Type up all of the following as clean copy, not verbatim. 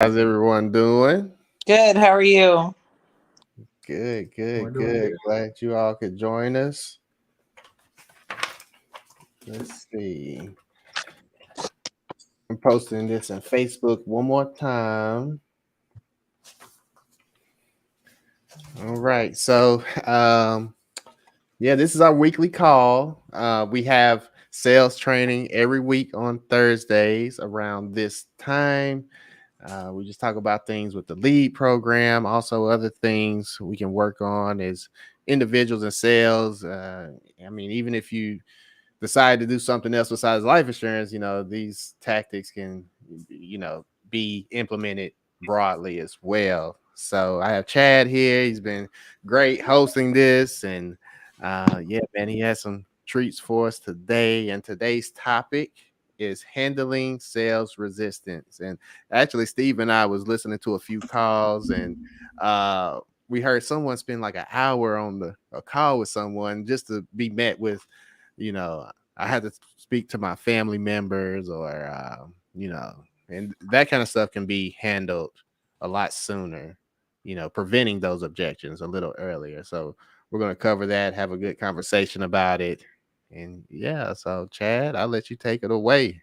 How's everyone doing? Good. How are you? Good, We're good, doing good. good. Glad you all could join us. Let's see. I'm posting this on Facebook one more time. All right. Yeah, this is our weekly call. We have sales training every week on Thursdays around this time. We just talk about things with the lead program, also other things we can work on as individuals in sales. Even if you decide to do something else besides life insurance, these tactics can, be implemented broadly as well. So I have Chad here. He's been great hosting this. And yeah, man, he has some treats for us today. And today's topic is handling sales resistance. And actually, Steve and I was listening to a few calls and we heard someone spend like an hour on a call with someone just to be met with, you know, I had to speak to my family members or, and that kind of stuff can be handled a lot sooner, preventing those objections a little earlier. So we're going to cover that, have a good conversation about it. And yeah, so Chad, I'll let you take it away.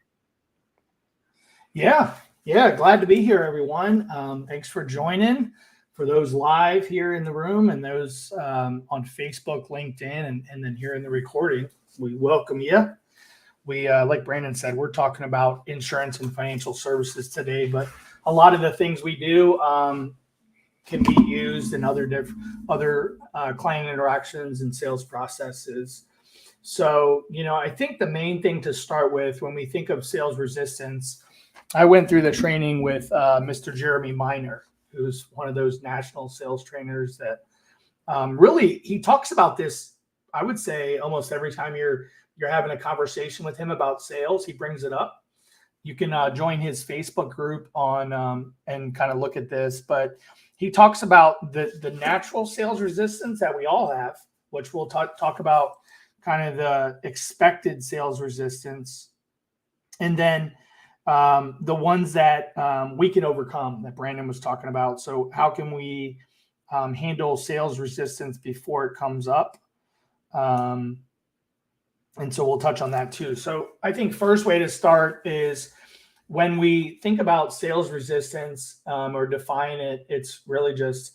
Yeah, yeah. Glad to be here, everyone. Thanks for joining. For those live here in the room and those on Facebook, LinkedIn, and then here in the recording, we welcome you. We, like Brandon said, we're talking about insurance and financial services today, but a lot of the things we do can be used in other client interactions and sales processes. So, I think the main thing to start with when we think of sales resistance, I went through the training with Mr. Jeremy Miner, who's one of those national sales trainers that really he talks about this. I would say almost every time you're having a conversation with him about sales, he brings it up. You can join his Facebook group on and kind of look at this, but he talks about the natural sales resistance that we all have, which we'll talk about kind of the expected sales resistance, and then the ones that we can overcome that Brandon was talking about. So how can we handle sales resistance before it comes up? And so we'll touch on that too. So I think first way to start is when we think about sales resistance or define it, it's really just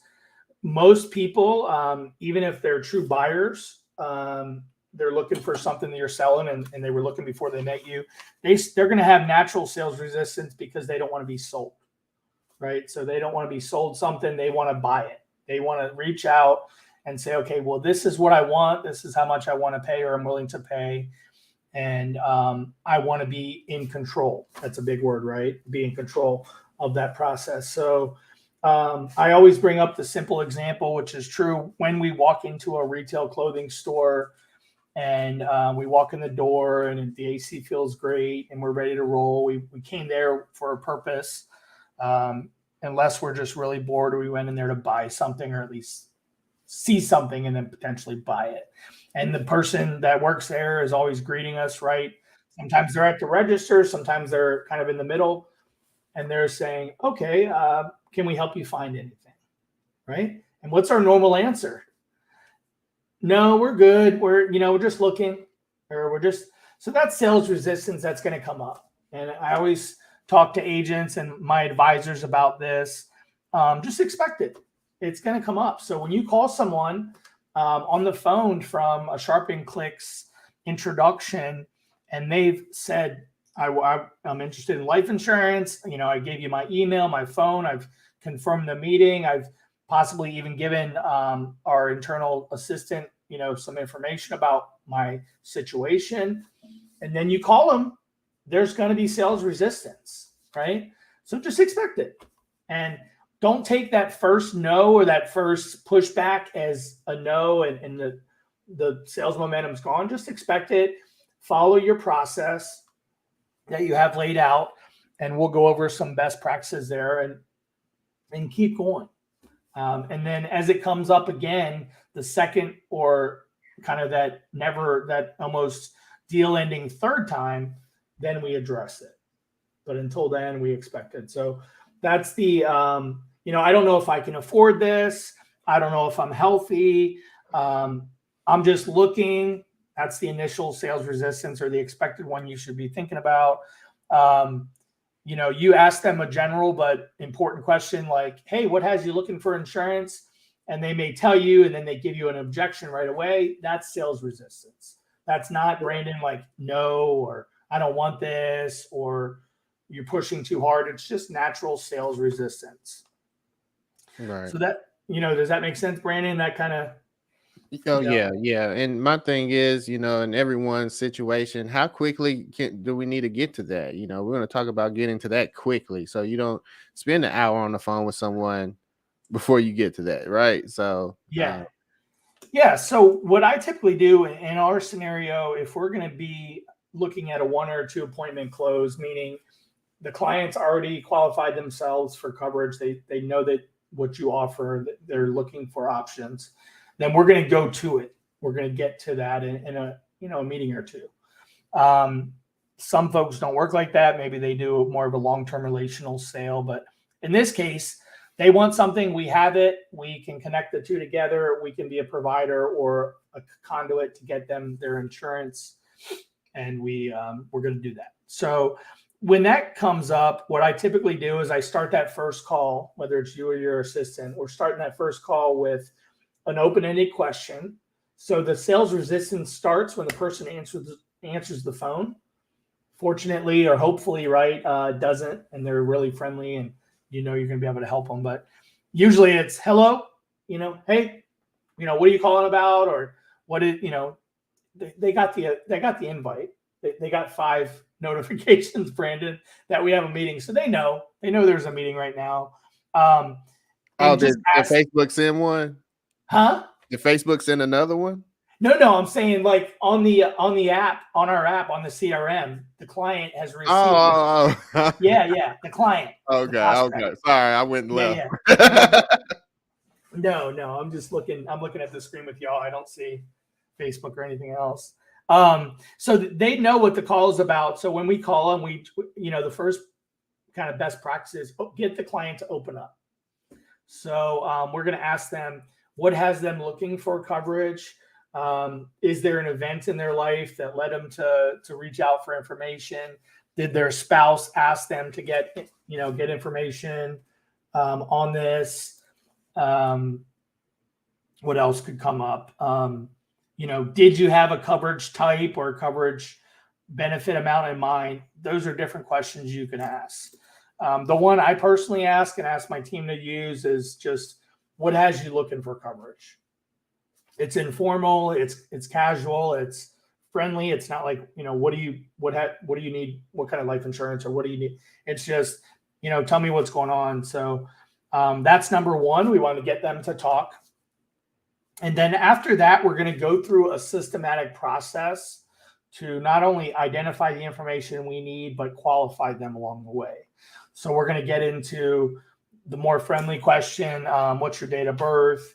most people, even if they're true buyers, they're looking for something that you're selling and they were looking before they met you. They're going to have natural sales resistance because they don't want to be sold, right? So they don't want to be sold something. They want to buy it. They want to reach out and say, okay, well, this is what I want. This is how much I want to pay or I'm willing to pay. And I want to be in control. That's a big word, right? Be in control of that process. So I always bring up the simple example, which is true when we walk into a retail clothing store and we walk in the door and the AC feels great and we're ready to roll. We came there for a purpose. Unless we're just really bored or we went in there to buy something or at least see something and then potentially buy it. And the person that works there is always greeting us, right? Sometimes they're at the register, sometimes they're kind of in the middle, and they're saying, okay, can we help you find anything, right? And what's our normal answer? No, we're good. We're just looking, or so that's sales resistance that's going to come up. And I always talk to agents and my advisors about this. Just expect it. It's going to come up. So when you call someone on the phone from a Sharpen Clicks introduction, and they've said, I'm interested in life insurance. I gave you my email, my phone. I've confirmed the meeting. I've possibly even given our internal assistant, some information about my situation. And then you call them, there's going to be sales resistance, right? So just expect it. And don't take that first no or that first pushback as a no and the sales momentum's gone. Just expect it. Follow your process that you have laid out, and we'll go over some best practices there and keep going. And then as it comes up again, the second or kind of that almost deal ending third time, then we address it. But until then, we expect it. So That's the, I don't know if I can afford this. I don't know if I'm healthy. Um, I'm just looking. That's the initial sales resistance, or the expected one you should be thinking about. Um, you ask them a general but important question like, hey, what has you looking for insurance? And they may tell you, and then they give you an objection right away. That's sales resistance. That's not Brandon, like, no, or I don't want this, or you're pushing too hard. It's just natural sales resistance. Right. So that, does that make sense, Brandon? That kind of, Oh you know, yeah, yeah. And my thing is, in everyone's situation, how quickly do we need to get to that? We're going to talk about getting to that quickly, so you don't spend an hour on the phone with someone before you get to that, right? So, yeah. Yeah. So what I typically do in our scenario, if we're going to be looking at a 1 or 2 appointment close, meaning the clients already qualified themselves for coverage, they know that what you offer, that they're looking for options, then we're going to go to it. We're going to get to that in a meeting or two. Um, some folks don't work like that. Maybe they do more of a long-term relational sale, but in this case, they want something. We have it. We can connect the two together. We can be a provider or a conduit to get them their insurance, and we're going to do that. So when that comes up, what I typically do is I start that first call, whether it's you or your assistant, we're starting that first call with an open-ended question. So the sales resistance starts when the person answers the phone. Fortunately or hopefully, right, doesn't, and they're really friendly, and you're going to be able to help them. But usually it's hello, hey, what are you calling about, or what is, they got the invite. They got 5 notifications, Brandon, that we have a meeting, so they know there's a meeting right now. oh, And did, just did ask, Facebook send one? huh? Did Facebook send another one? No, I'm saying like on the app, on our app, on the CRM, the client has received. Oh. Yeah, the client, the Okay, prospect. okay. Sorry, I went and Yeah, left. yeah. No, no. I'm just looking. I'm looking at the screen with y'all. I don't see Facebook or anything else. So they know what the call is about. So when we call them, the first kind of best practice is get the client to open up. So we're going to ask them what has them looking for coverage. Is there an event in their life that led them to reach out for information? Did their spouse ask them to get information on this? What else could come up? Did you have a coverage type or coverage benefit amount in mind? Those are different questions you can ask. The one I personally ask and ask my team to use is just, what has you looking for coverage? It's informal, it's casual, it's friendly. It's not like, what do you need? What kind of life insurance, or what do you need? It's just, tell me what's going on. So that's number one. We want to get them to talk. And then after that, we're going to go through a systematic process to not only identify the information we need, but qualify them along the way. So we're going to get into the more friendly question. What's your date of birth?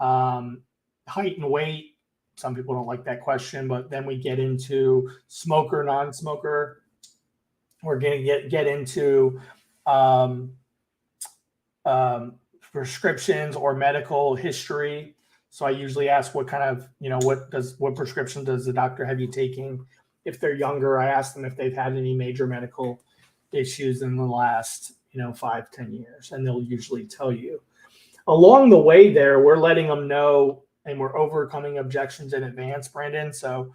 Height and weight. Some people don't like that question, but then we get into smoker, non-smoker. We're going to get into prescriptions or medical history. So I usually ask what kind of, what prescription does the doctor have you taking? If they're younger, I ask them if they've had any major medical issues in the last, 5-10 years, and they'll usually tell you. Along the way there, we're letting them know, and we're overcoming objections in advance, Brandon. So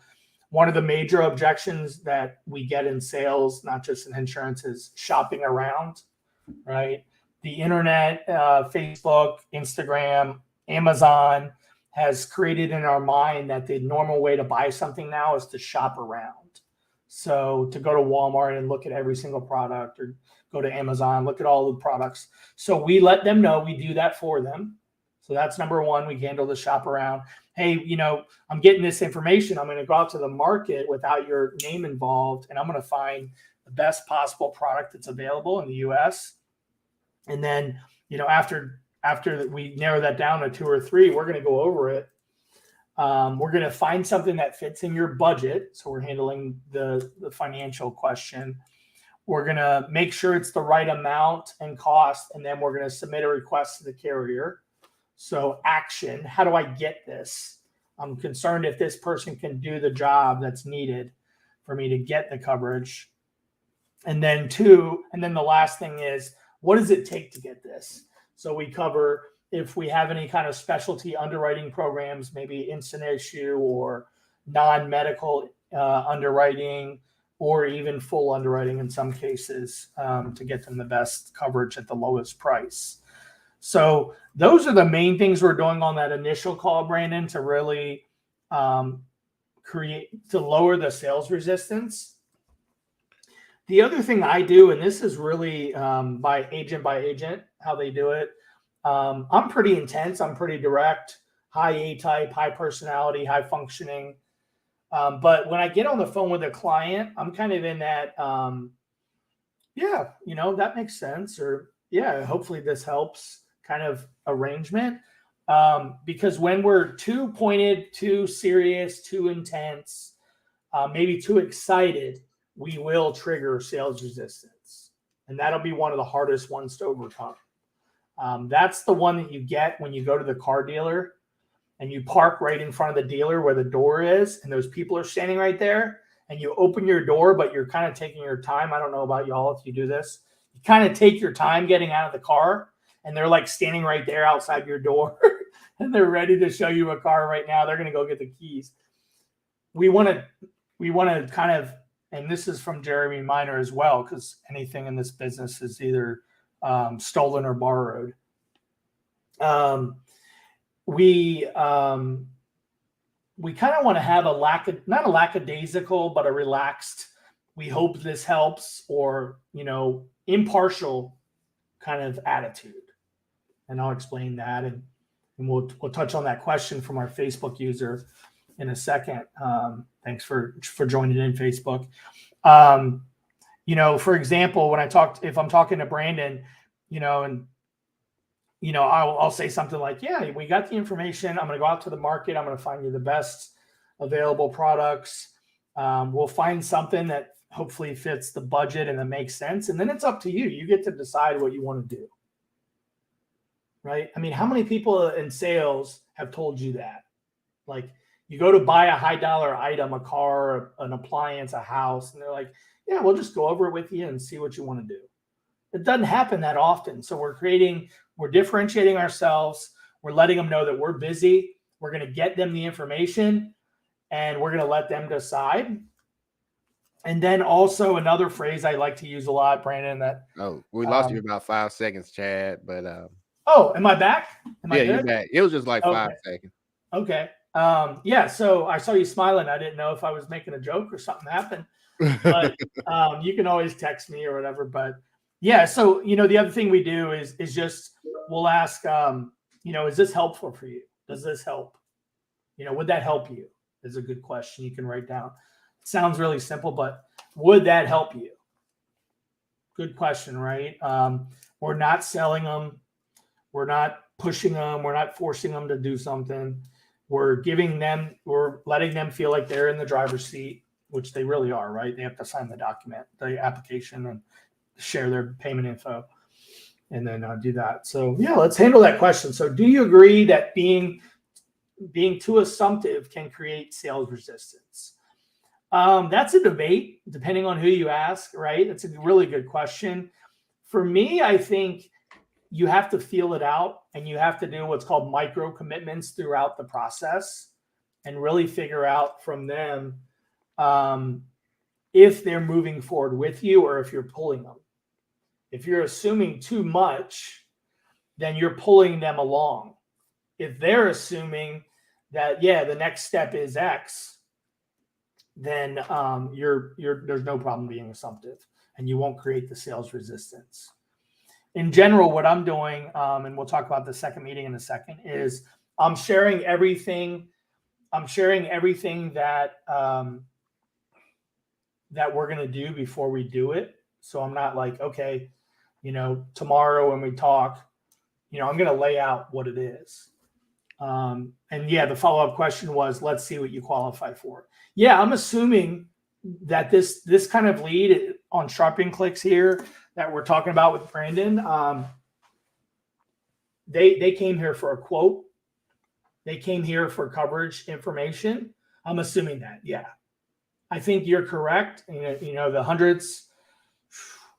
one of the major objections that we get in sales, not just in insurance, is shopping around, right? The internet, Facebook, Instagram, Amazon has created in our mind that the normal way to buy something now is to shop around. So to go to Walmart and look at every single product, or go to Amazon, look at all the products. So we let them know we do that for them. So that's number one. We handle the shop around. Hey, I'm getting this information. I'm going to go out to the market without your name involved, and I'm going to find the best possible product that's available in the US. And then, after we narrow that down to 2 or 3, we're going to go over it. We're going to find something that fits in your budget. So we're handling the financial question. We're going to make sure it's the right amount and cost, and then we're going to submit a request to the carrier. So action, how do I get this? I'm concerned if this person can do the job that's needed for me to get the coverage. And then the last thing is, what does it take to get this? So we cover if we have any kind of specialty underwriting programs, maybe instant issue or non-medical underwriting, or even full underwriting in some cases, to get them the best coverage at the lowest price. So those are the main things we're doing on that initial call, Brandon, to really lower the sales resistance. The other thing I do, and this is really by agent, how they do it. I'm pretty intense. I'm pretty direct, high A-type, high personality, high functioning. But when I get on the phone with a client, I'm kind of in that, that makes sense. Or hopefully this helps kind of arrangement. Because when we're too pointed, too serious, too intense, maybe too excited, we will trigger sales resistance. And that'll be one of the hardest ones to overcome. That's the one that you get when you go to the car dealer and you park right in front of the dealer where the door is, and those people are standing right there, and you open your door, but you're kind of taking your time. I don't know about y'all if you do this. You kind of take your time getting out of the car, and they're like standing right there outside your door, and they're ready to show you a car right now. They're going to go get the keys. We want to kind of, and this is from Jeremy Miner as well, because anything in this business is either stolen or borrowed. We kind of want to have not a lackadaisical, but a relaxed, we hope this helps, or, impartial kind of attitude. And I'll explain that. And we'll touch on that question from our Facebook user in a second. Thanks for joining in, Facebook. For example, if I'm talking to Brandon, I'll say something like, yeah, we got the information. I'm going to go out to the market. I'm going to find you the best available products. We'll find something that hopefully fits the budget and that makes sense. And then it's up to you. You get to decide what you want to do. Right? I mean, how many people in sales have told you that? Like, you go to buy a high dollar item, a car, an appliance, a house, and they're like, yeah, we'll just go over it with you and see what you want to do. It doesn't happen that often. So we're differentiating ourselves. We're letting them know that we're busy. We're going to get them the information, and we're going to let them decide. And then also another phrase I like to use a lot, Brandon, that we lost you about 5 seconds, Chad, but am I back? Am I good? You're back. It was just like 5 seconds. Okay. So I saw you smiling. I didn't know if I was making a joke or something happened. But you can always text me or whatever. But yeah, so the other thing we do is just we'll ask, is this helpful for you? Does this help? Would that help you? Is a good question you can write down. It sounds really simple, but would that help you? Good question, right? We're not selling them. We're not pushing them. We're not forcing them to do something. We're letting them feel like they're in the driver's seat, which they really are, right? They have to sign the document, the application, and share their payment info, and then do that. So yeah, let's handle that question. So do you agree that being too assumptive can create sales resistance? That's a debate depending on who you ask, right? That's a really good question. For me, I think you have to feel it out, and you have to do what's called micro commitments throughout the process and really figure out from them if they're moving forward with you or if you're pulling them. If you're assuming too much, then you're pulling them along. If they're assuming that, the next step is X, then there's no problem being assumptive, and you won't create the sales resistance. In general, what I'm doing, and we'll talk about the second meeting in a second, is I'm sharing everything. I'm sharing everything that we're going to do before we do it. So I'm not like, okay, tomorrow when we talk, I'm going to lay out what it is. The follow-up question was, let's see what you qualify for. Yeah, I'm assuming that this kind of lead on shopping clicks here that we're talking about with Brandon, they came here for a quote. They came here for coverage information. I'm assuming that, yeah. I think you're correct. The hundreds,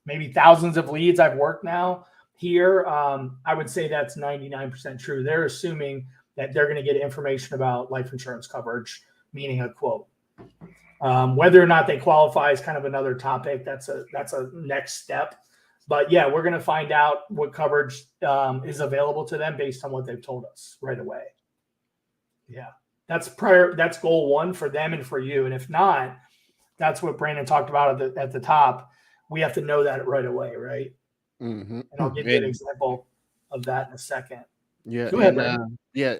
maybe thousands of leads I've worked now here. I would say that's 99% true. They're assuming that they're going to get information about life insurance coverage, meaning a quote. Whether or not they qualify is kind of another topic. That's a next step. But yeah, we're going to find out what coverage is available to them based on what they've told us right away. Yeah, that's goal one for them and for you. And if not, that's what Brandon talked about at the top. We have to know that right away, right? Mm-hmm. And I'll give you an example of that in a second. Yeah. Go ahead, Brandon.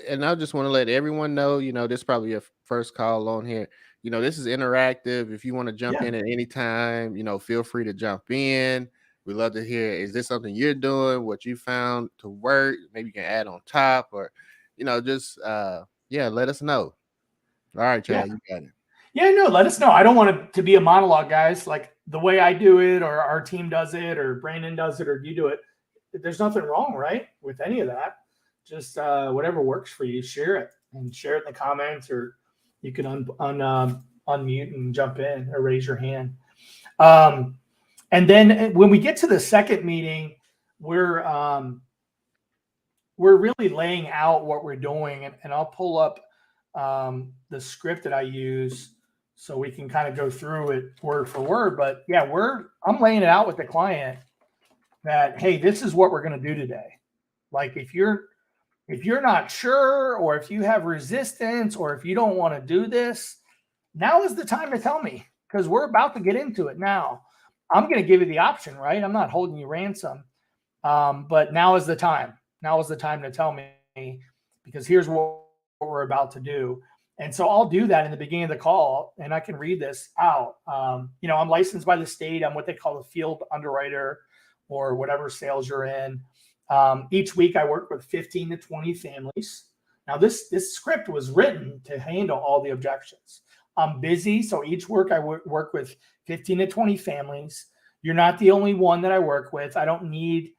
And I just want to let everyone know, this is probably your first call on here. This is interactive. If you want to jump in at any time, feel free to jump in. We love to hear, is this something you're doing, what you found to work? Maybe you can add on top, or, just, let us know. All right, Chad, you got it. Yeah, no, let us know. I don't want it to be a monologue, guys. Like the way I do it, or our team does it, or Brandon does it, or you do it. There's nothing wrong, right, with any of that. Just whatever works for you, share it in the comments, or you can unmute and jump in or raise your hand. And then when we get to the second meeting, we're really laying out what we're doing, and I'll pull up the script that I use so we can kind of go through it word for word. But yeah, I'm laying it out with the client that, hey, this is what we're going to do today. Like if you're not sure, or if you have resistance, or if you don't want to do this, now is the time to tell me, because we're about to get into it now. I'm going to give you the option, right? I'm not holding you ransom. But now is the time. Now is the time to tell me, because here's what we're about to do. And so I'll do that in the beginning of the call, and I can read this out. I'm licensed by the state. I'm what they call a field underwriter, or whatever sales you're in. Each week I work with 15 to 20 families. Now this script was written to handle all the objections. I'm busy, so each week I work with 15 to 20 families. You're not the only one that I work with. I don't need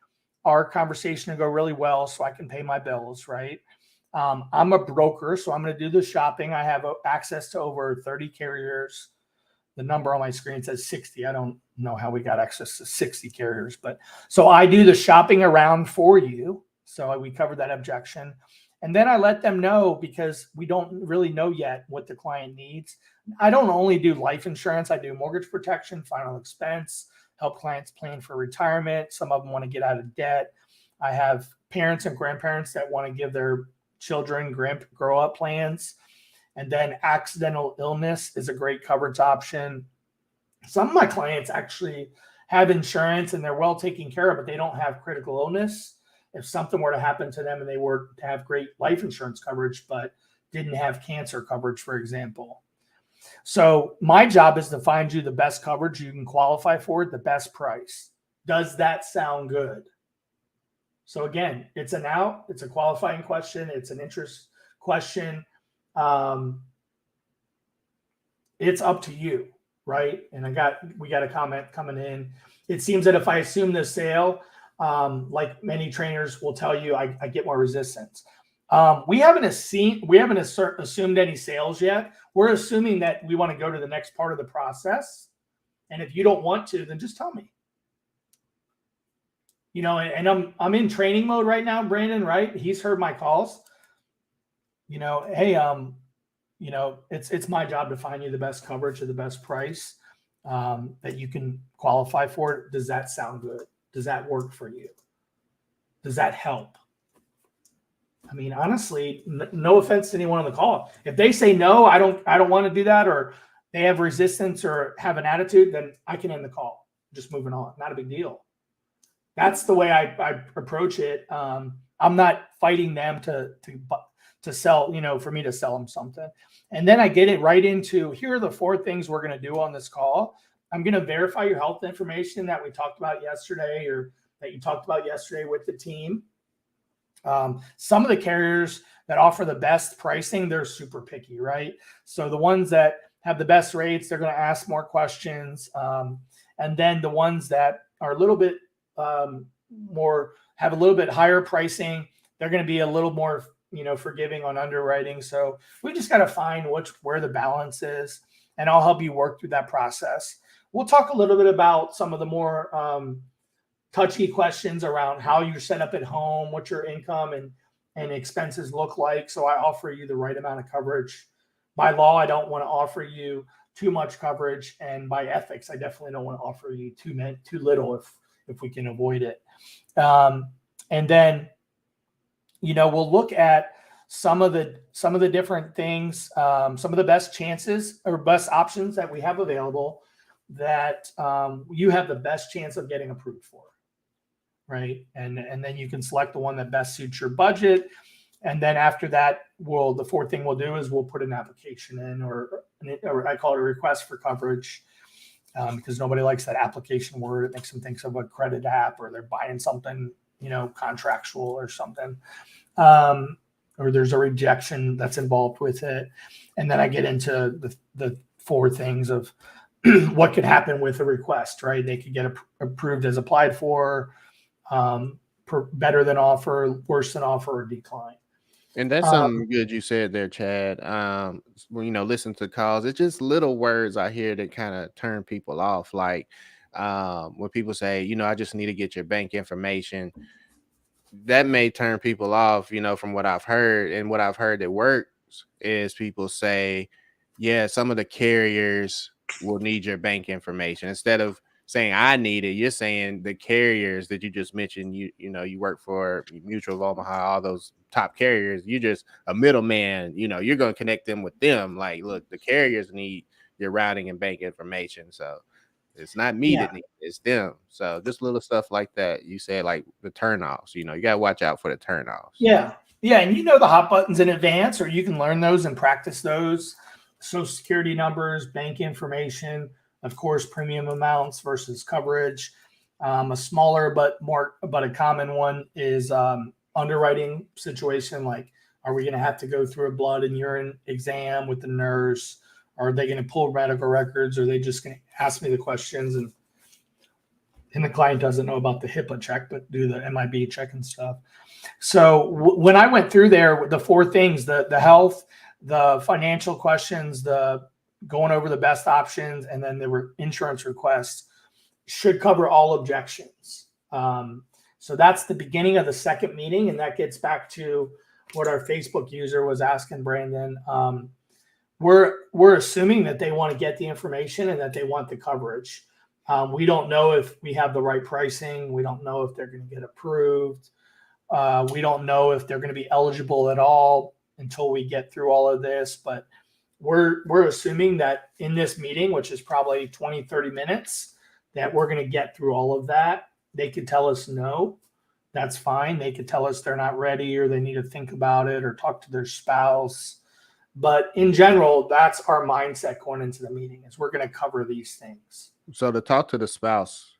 our conversation to go really well so I can pay my bills, right? I'm a broker, so I'm going to do the shopping. I have access to over 30 carriers. The number on my screen says 60. I don't know how we got access to 60 carriers, but so I do the shopping around for you. So we covered that objection. And then I let them know, because we don't really know yet what the client needs. I don't only do life insurance. I do mortgage protection, final expense, help clients plan for retirement. Some of them want to get out of debt. I have parents and grandparents that want to give their children grow up plans. And then accidental illness is a great coverage option. Some of my clients actually have insurance and they're well taken care of, but they don't have critical illness. If something were to happen to them and they were to have great life insurance coverage, but didn't have cancer coverage, for example. So my job is to find you the best coverage you can qualify for at the best price. Does that sound good? So again, it's a qualifying question. It's an interest question. It's up to you, right? And we got a comment coming in. It seems that if I assume the sale, like many trainers will tell you, I get more resistance. We haven't assumed any sales yet. We're assuming that we want to go to the next part of the process. And if you don't want to, then just tell me. And I'm in training mode right now, Brandon, right? He's heard my calls. Hey, it's my job to find you the best coverage at the best price that you can qualify for. Does that sound good? Does that work for you? Does that help? I mean, honestly, no offense to anyone on the call. If they say no, I don't want to do that, or they have resistance or have an attitude, then I can end the call. Just moving on. Not a big deal. That's the way I approach it. I'm not fighting them to sell, for me to sell them something. And then I get it right into, here are the 4 things we're going to do on this call. I'm going to verify your health information that we talked about yesterday, or that you talked about yesterday with the team. Some of the carriers that offer the best pricing, they're super picky, right? So the ones that have the best rates, they're going to ask more questions. And then the ones that are a little bit more, have a little bit higher pricing, they're going to be a little more, forgiving on underwriting. So we just got to find where the balance is, and I'll help you work through that process. We'll talk a little bit about some of the more touchy questions around how you're set up at home, what your income and expenses look like. So I offer you the right amount of coverage. By law, I don't want to offer you too much coverage, and by ethics, I definitely don't want to offer you too little if we can avoid it. And then, we'll look at some of the different things, some of the best chances or best options that we have available that you have the best chance of getting approved for, right? And then you can select the one that best suits your budget. And then after that, the fourth thing we'll do is we'll put an application in, or I call it a request for coverage, because nobody likes that application word. It makes them think of a credit app, or they're buying something, contractual or something. Or there's a rejection that's involved with it. And then I get into the four things of what could happen with a request, right? They could get approved as applied for, better than offer, worse than offer, or decline. And that's something good you said there, Chad. When listen to calls, it's just little words I hear that kind of turn people off. Like when people say, I just need to get your bank information. That may turn people off, from what I've heard. And what I've heard that works is people say, yeah, some of the carriers will need your bank information. Instead of saying I need it, you're saying the carriers that you just mentioned, you work for Mutual of Omaha, all those top carriers, you're just a middleman, you're going to connect them with them. Like, look, the carriers need your routing and bank information. So it's not me that needs it, it's them. So just little stuff like that. You said like the turnoffs, you got to watch out for the turnoffs. Yeah. Yeah. And the hot buttons in advance, or you can learn those and practice those. Social security numbers, bank information, of course, premium amounts versus coverage. A smaller but a common one is underwriting situation. Like, are we going to have to go through a blood and urine exam with the nurse? Are they going to pull medical records? Or are they just going to ask me the questions and the client doesn't know about the HIPAA check, but do the MIB check and stuff? So when I went through there, the four things, the health, the financial questions, the going over the best options, and then there were insurance requests, should cover all objections. So that's the beginning of the second meeting. And that gets back to what our Facebook user was asking Brandon. We're assuming that they want to get the information and that they want the coverage. We don't know if we have the right pricing. We don't know if they're going to get approved. We don't know if they're going to be eligible at all until we get through all of this. But we're assuming that in this meeting, which is probably 20, 30 minutes, that we're going to get through all of that. They could tell us no, that's fine. They could tell us they're not ready, or they need to think about it, or talk to their spouse. But in general, that's our mindset going into the meeting, is we're going to cover these things. So to talk to the spouse,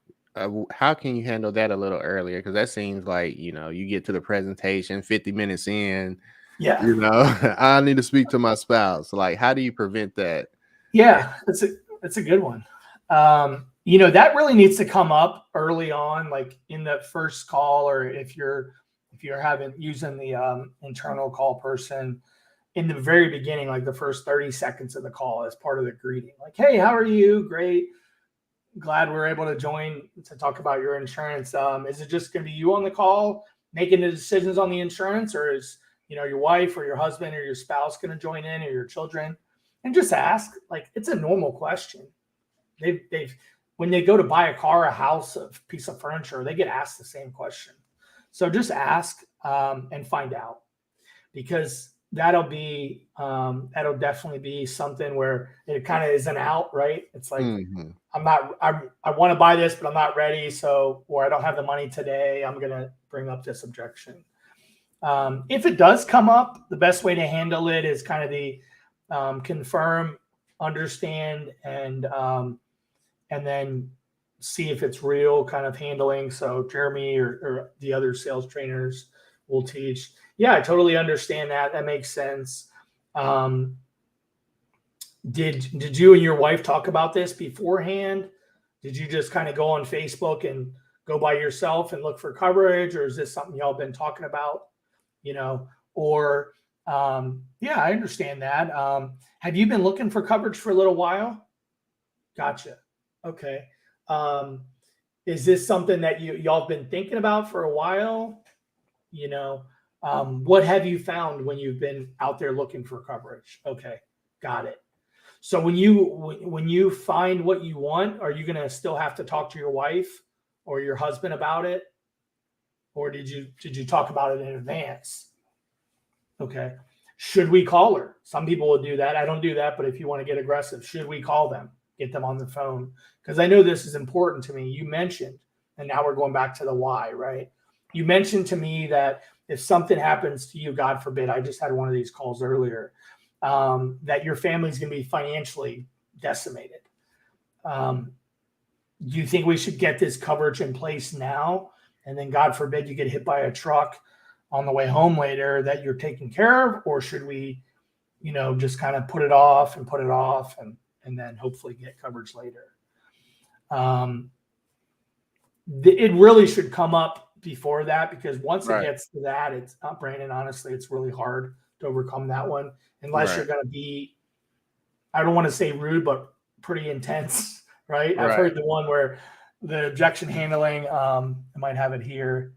how can you handle that a little earlier? Because that seems like, you get to the presentation 50 minutes in, I need to speak to my spouse. Like, how do you prevent that? Yeah, that's a good one. That really needs to come up early on, like in the first call, or if you're using the internal call person in the very beginning, like the first 30 seconds of the call as part of the greeting. Like, hey, how are you? Great. Glad we're able to join to talk about your insurance. Is it just going to be you on the call making the decisions on the insurance, or is your wife or your husband or your spouse going to join in, or your children? And just ask. Like, it's a normal question. They've when they go to buy a car, a house, a piece of furniture, they get asked the same question. So just ask and find out, because that'll definitely be something where it kind of is an out, right? It's like, I want to buy this, but I'm not ready. So, or I don't have the money today. I'm going to bring up this objection. If it does come up, the best way to handle it is kind of the confirm, understand, and then see if it's real kind of handling. So Jeremy or the other sales trainers will teach. Yeah, I totally understand that. That makes sense. Did you and your wife talk about this beforehand? Did you just kind of go on Facebook and go by yourself and look for coverage, or is this something y'all been talking about? You know, or yeah, I understand that. Have you been looking for coverage for a little while? Gotcha. Okay. Um, is this something that y'all have been thinking about for a while? You know, what have you found when you've been out there looking for coverage? Okay, got it. So when you find what you want, are you going to still have to talk to your wife or your husband about it, or did you talk about it in advance? Okay. Should we call her? Some people will do that. I don't do that, but if you want to get aggressive, should we call them? Get them on the phone? Because I know this is important to me. You mentioned, and now we're going back to the why, right? You mentioned to me that if something happens to you, God forbid, I just had one of these calls earlier, that your family's going to be financially decimated. Do you think we should get this coverage in place now? And then, God forbid, you get hit by a truck on the way home later, that you're taken care of? Or should we, just kind of put it off and then hopefully get coverage later? It really should come up before that, because once it Right. gets to that, it's not, Brandon, honestly, it's really hard to overcome that one unless Right. you're going to be, I don't want to say rude, but pretty intense, right? I've Right. heard the one where the objection handling, I might have it here,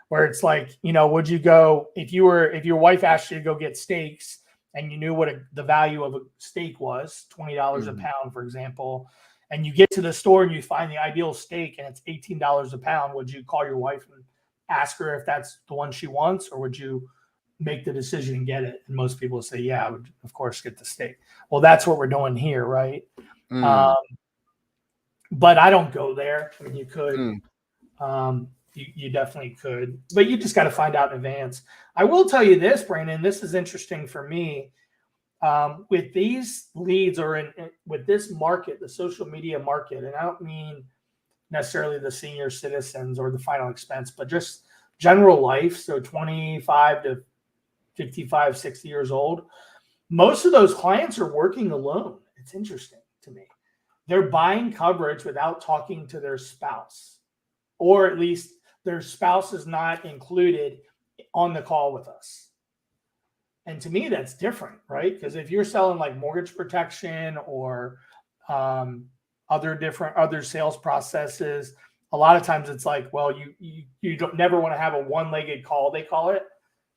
where it's like, would you go, if your wife asked you to go get steaks and you knew what the value of a steak was, $20 a Mhm. pound, for example, and you get to the store and you find the ideal steak and it's $18 a pound, would you call your wife and ask her if that's the one she wants, or would you make the decision and get it? And most people say, yeah, I would, of course, get the steak. Well, that's what we're doing here, right? Mm. Um, but I don't go there. I mean, you could. Mm. You definitely could, but you just got to find out in advance. I will tell you this, Brandon, this is interesting for me. With these leads, or with this market, the social media market, and I don't mean necessarily the senior citizens or the final expense, but just general life. So 25 to 55, 60 years old. Most of those clients are working alone. It's interesting to me. They're buying coverage without talking to their spouse, or at least their spouse is not included on the call with us. And to me, that's different, right? Because if you're selling like mortgage protection or other sales processes, a lot of times it's like, well, you don't never want to have a one-legged call, they call it,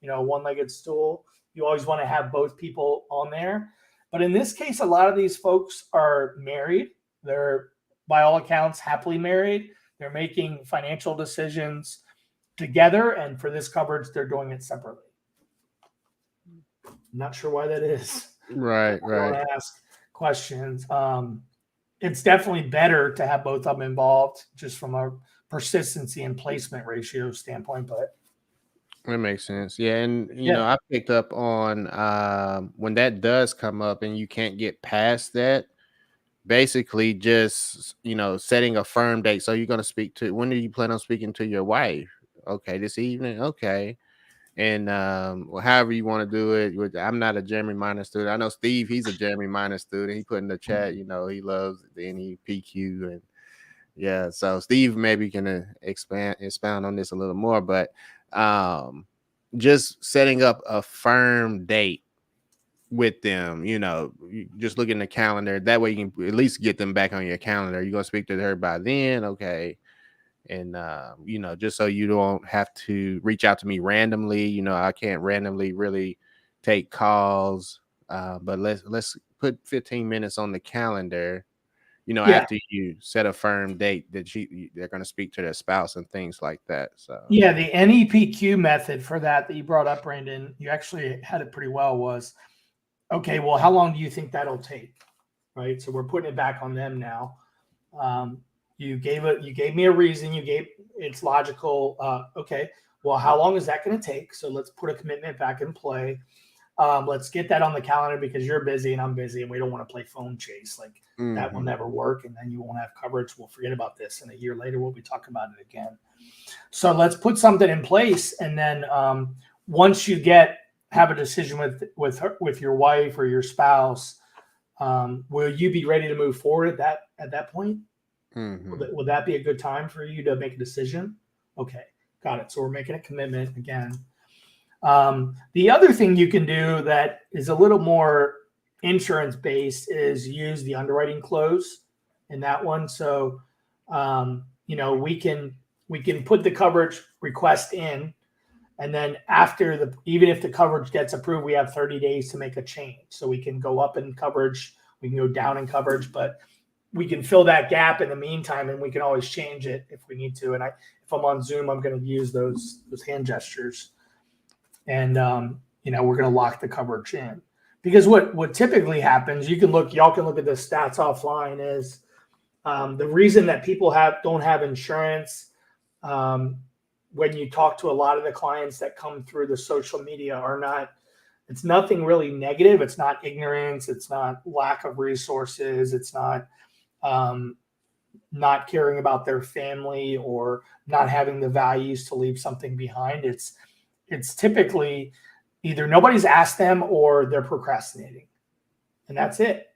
a one-legged stool. You always want to have both people on there. But in this case, a lot of these folks are married. They're, by all accounts, happily married. They're making financial decisions together, and for this coverage, they're doing it separately. I'm not sure why that is. Right. I want Right. to ask questions. It's definitely better to have both of them involved, just from a persistency and placement ratio standpoint. But That makes sense. Yeah, and yeah, I picked up on when that does come up and you can't get past that. Basically, just setting a firm date. So you're gonna speak to. When do you plan on speaking to your wife? Okay, this evening. Okay, and however you want to do it. I'm not a Jeremy Minor student. I know Steve. He's a Jeremy Minor student. He put in the chat. He loves the NEPQ, and yeah. So Steve maybe can expound on this a little more, but um, just setting up a firm date with them, you just look in the calendar. That way you can at least get them back on your calendar. You're gonna speak to her by then, okay? And just so you don't have to reach out to me randomly. I can't randomly really take calls. But let's put 15 minutes on the calendar, yeah, after you set a firm date that they're gonna speak to their spouse and things like that. So yeah. The NEPQ method for that you brought up, Brandon, you actually had it pretty well. Was okay. Well, how long do you think that'll take? Right. So we're putting it back on them now. You gave me a reason. It's logical. Okay. Well, how long is that going to take? So let's put a commitment back in play. Let's get that on the calendar, because you're busy and I'm busy and we don't want to play phone chase. Like, that will mhm. never work. And then you won't have coverage. We'll forget about this. And a year later, we'll be talking about it again. So let's put something in place. And then once you have a decision with your wife or your spouse, will you be ready to move forward at that point? Mm-hmm. Would that be a good time for you to make a decision? Okay, got it. So we're making a commitment again. The other thing you can do that is a little more insurance based is use the underwriting close in that one. So, we can put the coverage request in, and then after even if the coverage gets approved, we have 30 days to make a change. So we can go up in coverage, we can go down in coverage, but we can fill that gap in the meantime, and we can always change it if we need to. And if I'm on Zoom, I'm going to use those hand gestures, and we're going to lock the coverage in. Because what typically happens, y'all can look at the stats offline, is the reason that people don't have insurance, when you talk to a lot of the clients that come through the social media, are not. It's nothing really negative. It's not ignorance. It's not lack of resources. It's not caring about their family or not having the values to leave something behind. It's typically either nobody's asked them or they're procrastinating, and that's it,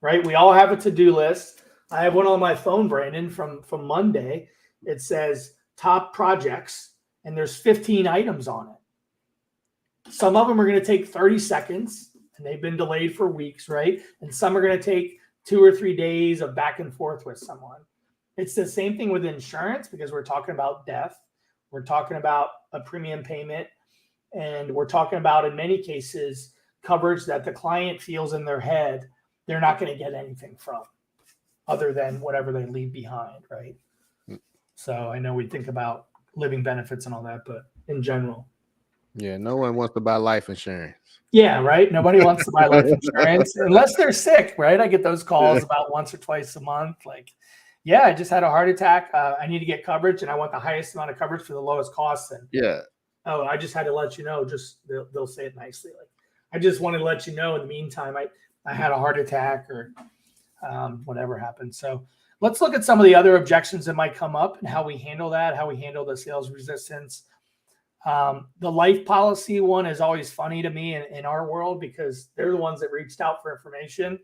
right? We all have a to-do list. I have one on my phone, Brandon, from Monday. It says top projects, and there's 15 items on it. Some of them are going to take 30 seconds, and they've been delayed for weeks, right? And some are going to take 2 or 3 days of back and forth with someone. It's the same thing with insurance, because we're talking about death. We're talking about a premium payment, and we're talking about, in many cases, coverage that the client feels in their head they're not going to get anything from other than whatever they leave behind, right? So I know we think about living benefits and all that, but in general. Yeah, no one wants to buy life insurance. Yeah, right. Nobody wants to buy life insurance unless they're sick, right? I get those calls about once or twice a month. Like, yeah, I just had a heart attack. I need to get coverage, and I want the highest amount of coverage for the lowest cost. And Yeah. oh, I just had to let you know. Just they'll say it nicely. Like, I just wanted to let you know. In the meantime, I had a heart attack or whatever happened. So let's look at some of the other objections that might come up and how we handle that. How we handle the sales resistance. The life policy one is always funny to me in our world, because they're the ones that reached out for information.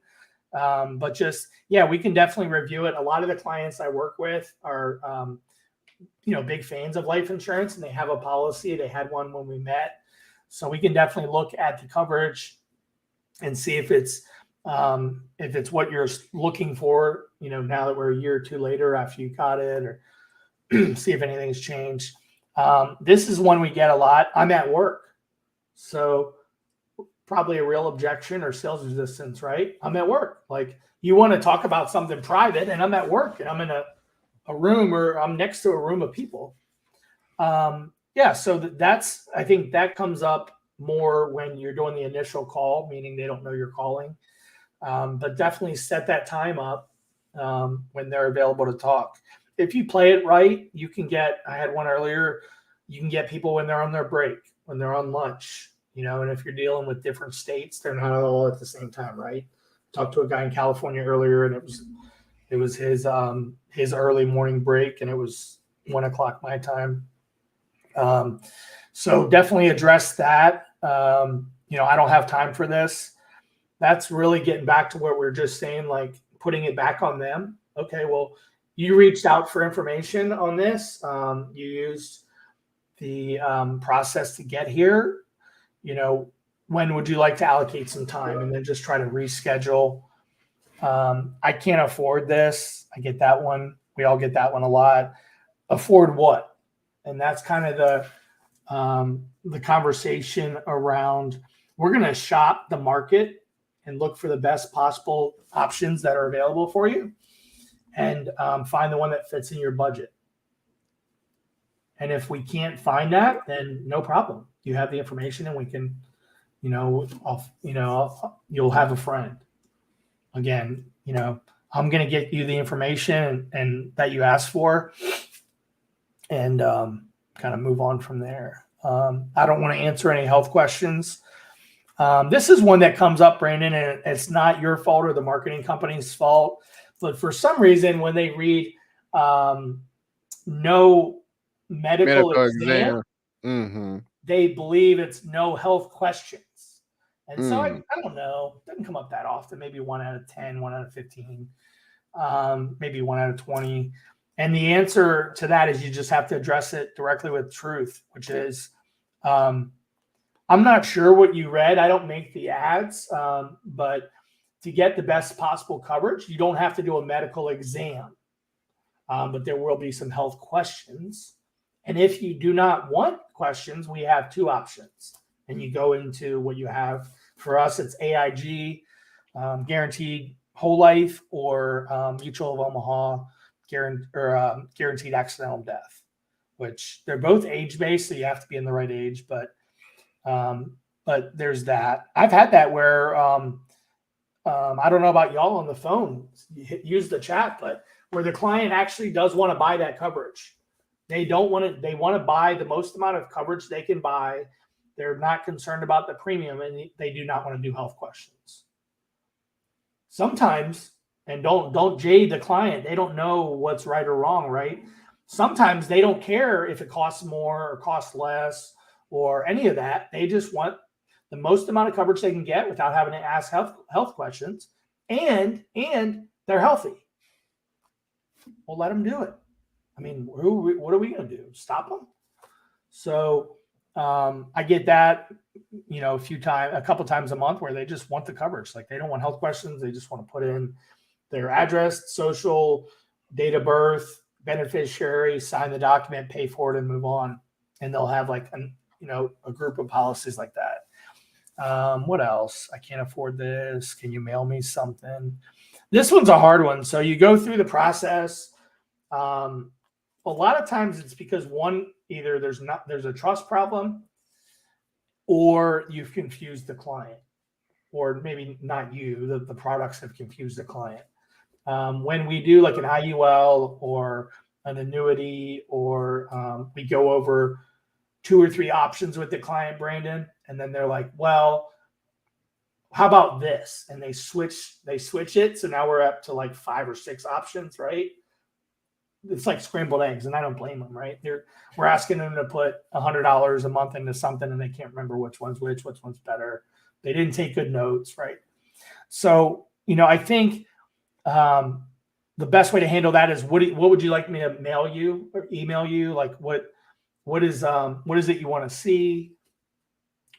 But we can definitely review it. A lot of the clients I work with are, big fans of life insurance, and they have a policy. They had one when we met. So we can definitely look at the coverage and see if it's what you're looking for, now that we're a year or two later after you got it, or see if anything's changed. This is one we get a lot. I'm at work. So probably a real objection or sales resistance, right? I'm at work. Like, you want to talk about something private, and I'm at work, and I'm in a room, or I'm next to a room of people. So that's, I think that comes up more when you're doing the initial call, meaning they don't know you're calling. But definitely set that time up when they're available to talk. If you play it right, you can get, I had one earlier, you can get people when they're on their break, when they're on lunch, and if you're dealing with different states, they're not all at the same time, right? Talked to a guy in California earlier, and it was his early morning break, and it was 1:00 my time. So definitely address that. I don't have time for this. That's really getting back to what we're just saying, like putting it back on them. Okay, well, you reached out for information on this. You used the process to get here. When would you like to allocate some time? And then just try to reschedule. I can't afford this. I get that one. We all get that one a lot. Afford what? And that's kind of the conversation around, we're going to shop the market and look for the best possible options that are available for you, and find the one that fits in your budget. And if we can't find that, then no problem. You have the information, and we can, you'll have a friend. Again, I'm going to get you the information and that you asked for, and kind of move on from there. I don't want to answer any health questions. This is one that comes up, Brandon, and it's not your fault or the marketing company's fault. But for some reason, when they read no medical exam, Mm-hmm. they believe it's no health questions. And so I don't know. It doesn't come up that often, maybe 1 out of 10, 1 out of 15. maybe 1 out of 20. And the answer to that is you just have to address it directly with truth, which is, I'm not sure what you read. I don't make the ads, but to get the best possible coverage, you don't have to do a medical exam, but there will be some health questions. And if you do not want questions, we have 2 options. And you go into what you have. For us, it's AIG, guaranteed whole life, or Mutual of Omaha, guaranteed accidental death, which they're both age-based, so you have to be in the right age. But there's that. I've had that where I don't know about y'all on the phone, use the chat, but where the client actually does want to buy that coverage. They want to buy the most amount of coverage they can buy. They're not concerned about the premium, and they do not want to do health questions. Sometimes, and don't jade the client, they don't know what's right or wrong, right? Sometimes they don't care if it costs more or costs less or any of that. They just want the most amount of coverage they can get without having to ask health questions, and they're healthy. We'll let them do it. I mean, what are we going to do? Stop them? So I get that, a couple times a month where they just want the coverage. Like, they don't want health questions. They just want to put in their address, social, date of birth, beneficiary, sign the document, pay for it, and move on. And they'll have like a group of policies like that. What else? I can't afford this. Can you mail me something? This one's a hard one. So you go through the process. A lot of times it's because either there's a trust problem, or you've confused the client, or maybe not you, the products have confused the client. When we do like an IUL or an annuity, or we go over 2 or 3 options with the client, Brandon, and then they're like, well, how about this? And they switch it. So now we're up to like 5 or 6 options, right? It's like scrambled eggs, and I don't blame them, right? We're asking them to put $100 a month into something, and they can't remember which one's better. They didn't take good notes, right? So, I think the best way to handle that is what would you like me to mail you or email you? Like, what is it you want to see?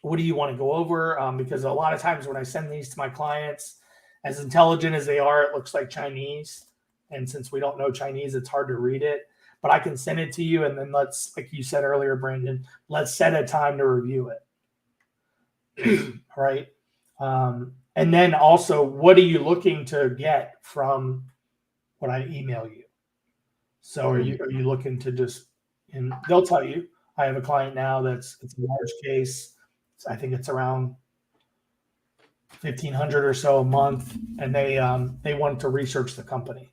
What do you want to go over? Because a lot of times when I send these to my clients, as intelligent as they are, it looks like Chinese. And since we don't know Chinese, it's hard to read it. But I can send it to you, and then let's, like you said earlier, Brandon, let's set a time to review it. Right? And then also, what are you looking to get from what I email you? So are you looking to just, and they'll tell you. I have a client now it's a large case. I think it's around $1,500 or so a month, and they wanted to research the company.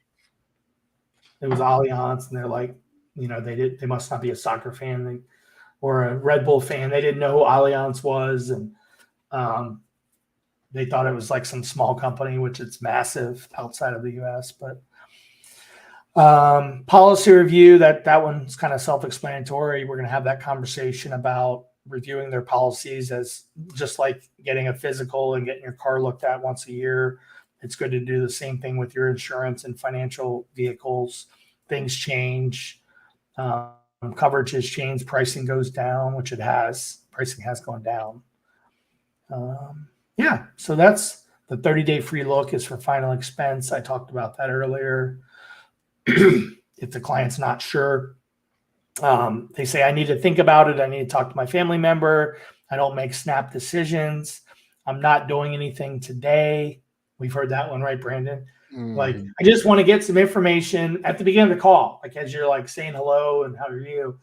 It was Allianz, and they're like, they must not be a soccer fan or a Red Bull fan. They didn't know who Allianz was, and they thought it was like some small company, which it's massive outside of the U.S. But policy review, that one's kind of self-explanatory. We're going to have that conversation about reviewing their policies, as just like getting a physical and getting your car looked at once a year. It's good to do the same thing with your insurance and financial vehicles. Things change. Coverage has changed. Pricing goes down, which it has. Pricing has gone down. So that's the 30-day free look is for final expense. I talked about that earlier. If the client's not sure, they say, I need to think about it. I need to talk to my family member. I don't make snap decisions. I'm not doing anything today. We've heard that one, right, Brandon? Mm-hmm. Like, I just want to get some information at the beginning of the call, like as you're like saying hello and how are you?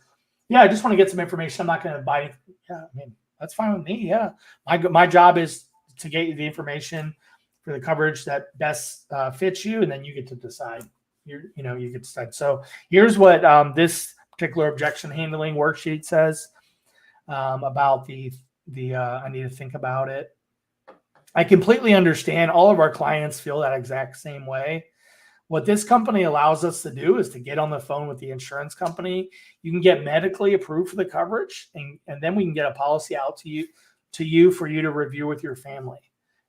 Yeah, I just want to get some information. I'm not going to buy anything. Yeah, I mean, that's fine with me. Yeah, my job is to get you the information for the coverage that best fits you, and then you get to decide. You get to decide. So here's what this particular objection handling worksheet says about the I need to think about it. I completely understand. All of our clients feel that exact same way. What this company allows us to do is to get on the phone with the insurance company. You can get medically approved for the coverage, and then we can get a policy out to you for you to review with your family.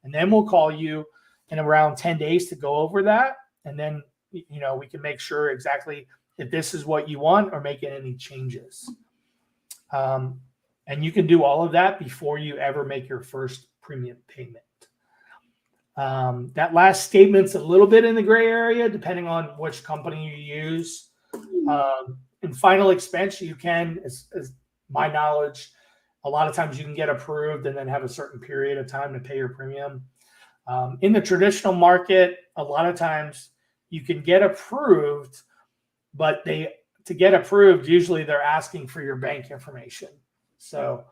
And then we'll call you in around 10 days to go over that. And then we can make sure exactly if this is what you want or making any changes. Um, and you can do all of that before you ever make your first premium payment. That last statement's a little bit in the gray area, depending on which company you use. In final expense, you can, as my knowledge, a lot of times you can get approved and then have a certain period of time to pay your premium. In the traditional market, a lot of times you can get approved, but to get approved, usually they're asking for your bank information. So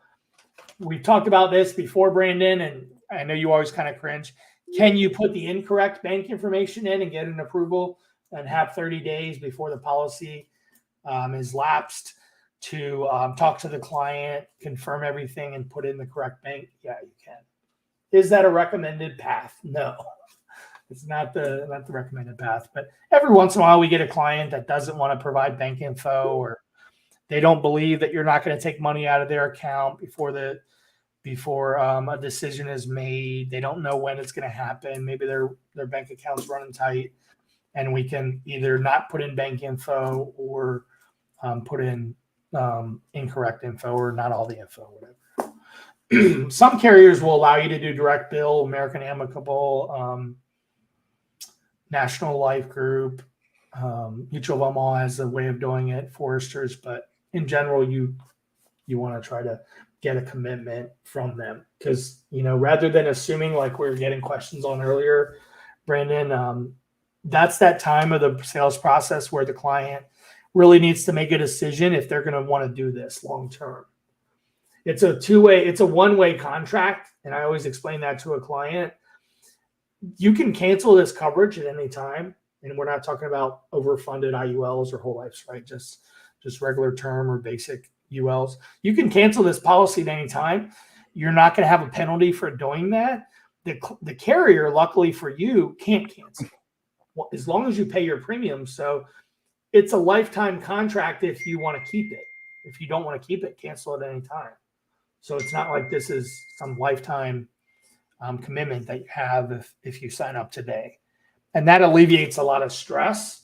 we've talked about this before, Brandon, and I know you always kind of cringe. Can you put the incorrect bank information in and get an approval and have 30 days before the policy is lapsed to talk to the client, confirm everything, and put in the correct bank? Yeah, you can. Is that a recommended path? No, it's not the recommended path. But every once in a while, we get a client that doesn't want to provide bank info, or they don't believe that you're not going to take money out of their account before a decision is made. They don't know when it's going to happen. Maybe their bank account's running tight, and we can either not put in bank info or put in incorrect info or not all the info, whatever. Some carriers will allow you to do direct bill, American Amicable, National Life Group, Mutual of Omaha has a way of doing it, Foresters, but in general, you want to try to get a commitment from them, because rather than assuming, like we were getting questions on earlier, Brandon, that's that time of the sales process where the client really needs to make a decision if they're going to want to do this long term. It's a one-way contract, and I always explain that to a client. You can cancel this coverage at any time, and we're not talking about overfunded IULs or whole lives, right? Just regular term or basic ULs. You can cancel this policy at any time. You're not going to have a penalty for doing that. The carrier, luckily for you, can't cancel as long as you pay your premium. So it's a lifetime contract if you want to keep it. If you don't want to keep it, cancel at any time. So it's not like this is some lifetime commitment that you have if you sign up today. And that alleviates a lot of stress.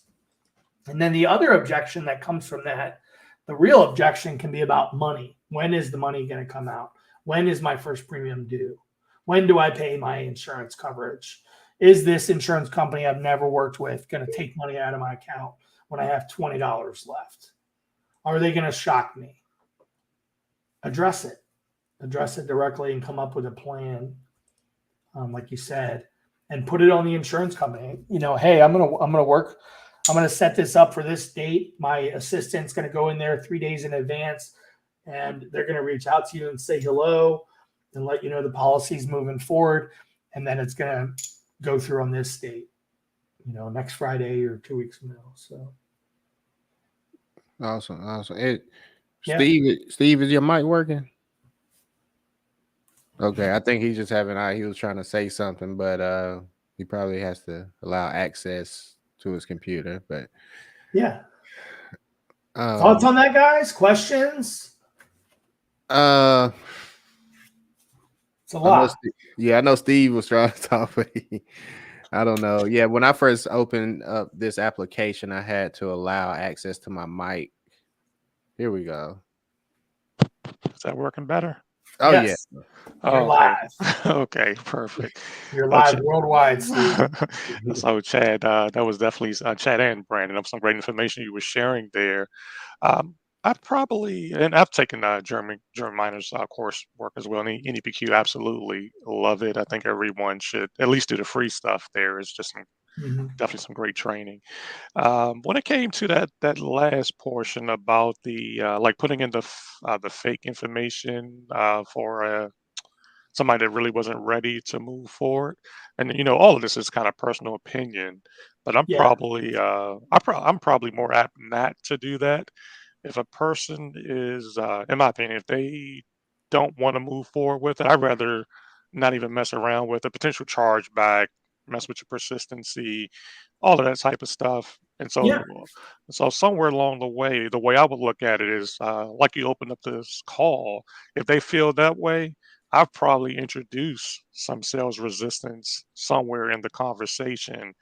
And then the other objection that comes from that, the real objection can be about money. When is the money going to come out? When is my first premium due? When do I pay my insurance coverage? Is this insurance company I've never worked with going to take money out of my account when I have $20 left? Are they going to shock me? Address it directly and come up with a plan, like you said, and put it on the insurance company. Hey, I'm gonna set this up for this date. My assistant's gonna go in there 3 days in advance, and they're gonna reach out to you and say hello and let you know the policy's moving forward, and then it's gonna go through on this date, next Friday or 2 weeks from now. So awesome. yeah. Steve, is your mic working? Okay, I think he's just he was trying to say something, but he probably has to allow access to his computer. But yeah. Thoughts on that, guys? Questions? It's a lot. I know Steve was trying to talk, but I don't know. Yeah, when I first opened up this application, I had to allow access to my mic. Here we go. Is that working better? Oh, yes. yeah. You're live. Okay, perfect. You're live worldwide, Steve. So, Chad, that was definitely Chad and Brandon. Some great information you were sharing there. I've taken German minors coursework as well. And NEPQ, absolutely love it. I think everyone should at least do the free stuff there. It's just definitely some great training. When it came to that last portion about the like putting in the fake information for somebody that really wasn't ready to move forward, and all of this is kind of personal opinion, but I'm probably more apt not to do that. If a person is, in my opinion, if they don't want to move forward with it, I'd rather not even mess around with a potential chargeback, mess with your persistency, all of that type of stuff. And Yeah. so somewhere along the way I would look at it is like you open up this call. If they feel that way, I've probably introduced some sales resistance somewhere in the conversation,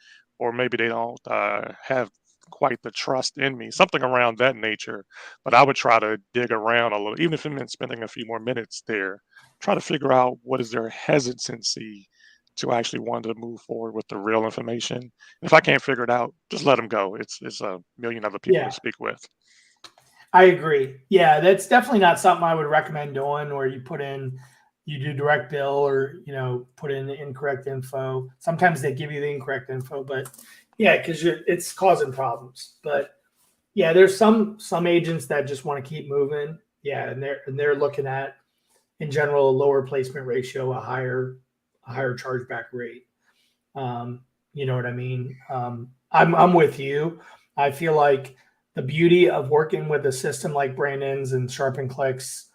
or maybe they don't have quite the trust in me, something around that nature. But I would try to dig around a little, even if it meant spending a few more minutes there, try to figure out what is their hesitancy to actually want to move forward with the real information. And if I can't figure it out, just let them go. It's a million other people to Yeah, speak with. I agree. Yeah, that's definitely not something I would recommend doing where you do direct bill or, put in the incorrect info. Sometimes they give you the incorrect info, but yeah, because it's causing problems. But yeah, there's some agents that just want to keep moving. Yeah, and they're looking at in general a lower placement ratio, a higher chargeback rate. Um, you know what I mean? I'm with you. I feel like the beauty of working with a system like Brandon's and Sharpen Clicks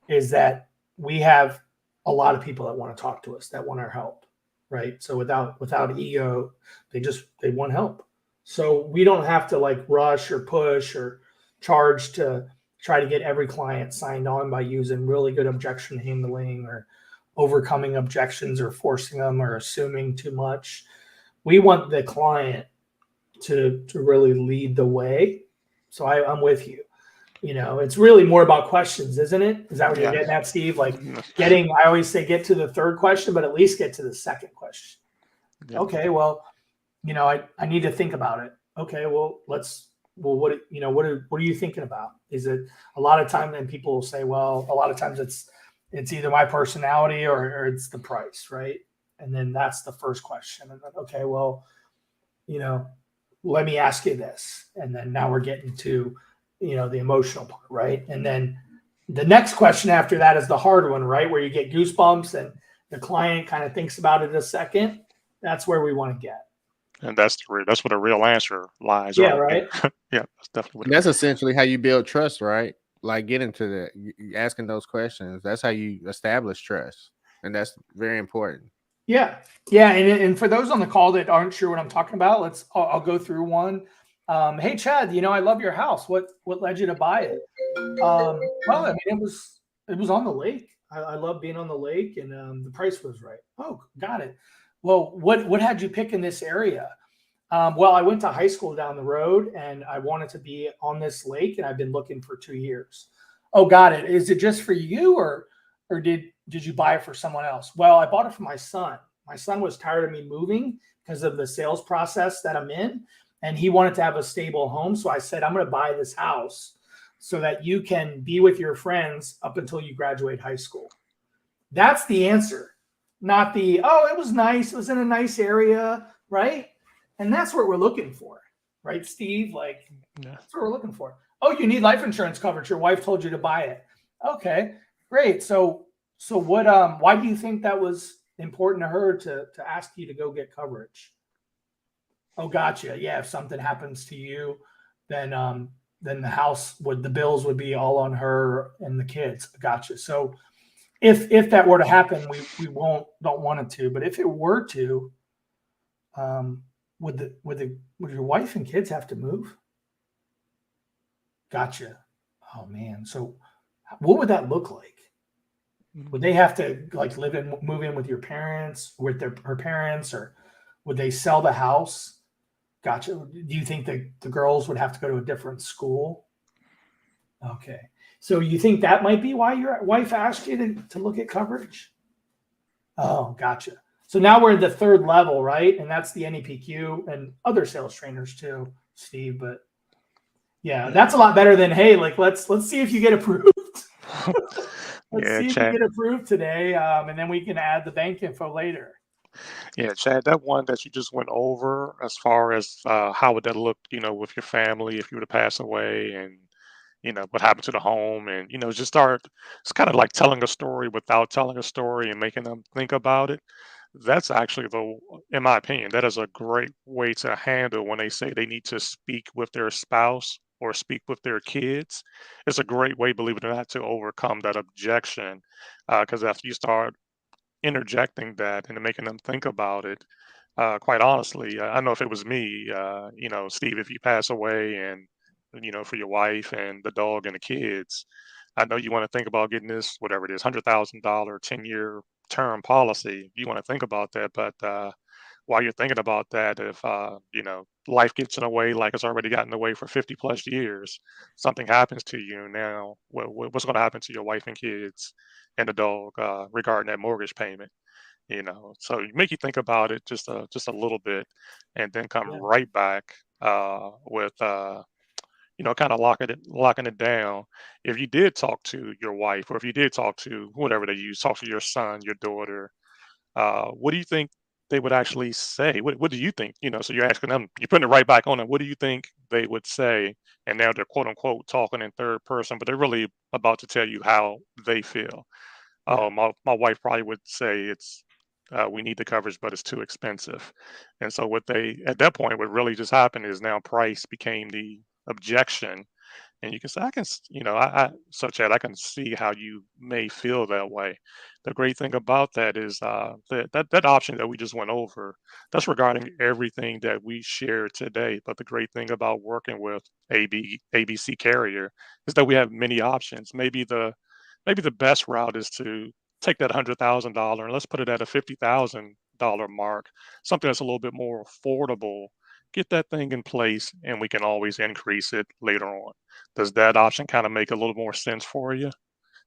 is that we have a lot of people that want to talk to us, that want our help, right? So without ego, they want help. So we don't have to like rush or push or charge to try to get every client signed on by using really good objection handling or overcoming objections or forcing them or assuming too much. We want the client to really lead the way. So I'm with you. It's really more about questions, isn't it? Is that what you're Yeah. getting at, Steve? Like Mhm. I always say get to the third question, but at least get to the second question. Yeah. Okay, well, I need to think about it. Okay, well, what are you thinking about? Is it a lot of time? And people will say, well, a lot of times it's either my personality or it's the price, right? And then that's the first question. And then, okay, well, you know, let me ask you this. And then now we're getting to, the emotional part, right? And then the next question after that is the hard one, right? Where you get goosebumps and the client kind of thinks about it a second. That's where we want to get. And that's where the real answer lies Yeah, right there. right. Yeah, that's definitely what And it that's is. essentially how you build trust, right? Like getting to that, asking those questions. That's how you establish trust, and that's very important. Yeah, yeah, and for those on the call that aren't sure what I'm talking about, I'll go through one. Hey Chad, I love your house. What led you to buy it? Well, I mean, it was on the lake. I love being on the lake, and the price was right. Oh, got it. Well, what had you pick in this area? Well, I went to high school down the road, and I wanted to be on this lake, and I've been looking for 2 years. Oh, got it. Is it just for you, or did you buy it for someone else? Well, I bought it for my son. My son was tired of me moving because of the sales process that I'm in, and he wanted to have a stable home. So I said, I'm going to buy this house so that you can be with your friends up until you graduate high school. That's the answer, not it was nice. It was in a nice area, right? And that's what we're looking for, right, Steve? Like, Yeah. that's what we're looking for. Oh, you need life insurance coverage. Your wife told you to buy it. Okay, great. So what? Why do you think that was important to her to ask you to go get coverage? Oh, gotcha. Yeah, if something happens to you, then the bills would be all on her and the kids. Gotcha. So if that were to happen, we don't want it to. But if it were to, um, would your wife and kids have to move? Gotcha. Oh man. So what would that look like? Would they have to like move in with your parents, with her parents, or would they sell the house? Gotcha. Do you think that the girls would have to go to a different school? Okay. So you think that might be why your wife asked you to look at coverage? Oh, gotcha. So now we're at the third level, right? And that's the NEPQ and other sales trainers too, Steve. But yeah, Yeah. that's a lot better than, hey, like let's see if you get approved. Let's Yeah, see if you Chad. get approved today, and then we can add the bank info later. Yeah, Chad, that one that you just went over as far as how would that look, with your family if you were to pass away and, what happened to the home and, just start, it's kind of like telling a story without telling a story and making them think about it. That's actually in my opinion, that is a great way to handle when they say they need to speak with their spouse or speak with their kids. It's a great way, believe it or not, to overcome that objection. Because after you start interjecting that and making them think about it. Quite honestly, I know if it was me, Steve, if you pass away and, for your wife and the dog and the kids, I know you want to think about getting this, whatever it is, $100,000, 10-year term policy. You want to think about that. But while you're thinking about that, if life gets in the way, like it's already gotten in the way for 50 plus years, something happens to you now. What's going to happen to your wife and kids and the dog regarding that mortgage payment? So you make you think about it just a little bit, and then come Yeah. right back with kind of locking it down. If you did talk to your wife, or if you did talk to whatever they use, talk to your son, your daughter, what do you think they would actually say? What do you think? So you're asking them, you're putting it right back on them. What do you think they would say? And now they're quote unquote talking in third person, but they're really about to tell you how they feel. Yeah. My wife probably would say it's we need the coverage, but it's too expensive. And so what they at that point, what really just happened is now price became the objection, and you can say, I can, so Chad, I can see how you may feel that way. The great thing about that is that option that we just went over, that's regarding everything that we share today. But the great thing about working with ABC carrier is that we have many options. Maybe the best route is to take that $100,000 and let's put it at a $50,000 mark, something that's a little bit more affordable. Get that thing in place, and we can always increase it later on. Does that option kind of make a little more sense for you?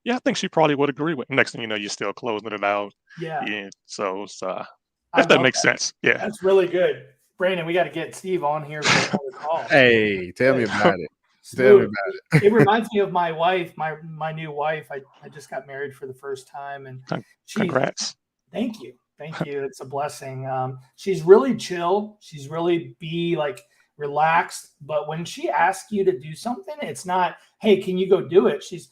Yeah, I think she probably would agree with. Next thing you know, you're still closing it out. Yeah. Yeah, so it's, I if that love makes sense. Yeah. That's really good. Brandon, we got to get Steve on here for another call. Hey, tell me Good. about it. Tell me Smooth. about It reminds me of my wife, my new wife. I just got married for the first time, and she's Congrats. thank you. Thank you. It's a blessing. She's really chill. She's really relaxed. But when she asks you to do something, it's not, hey, can you go do it? She's,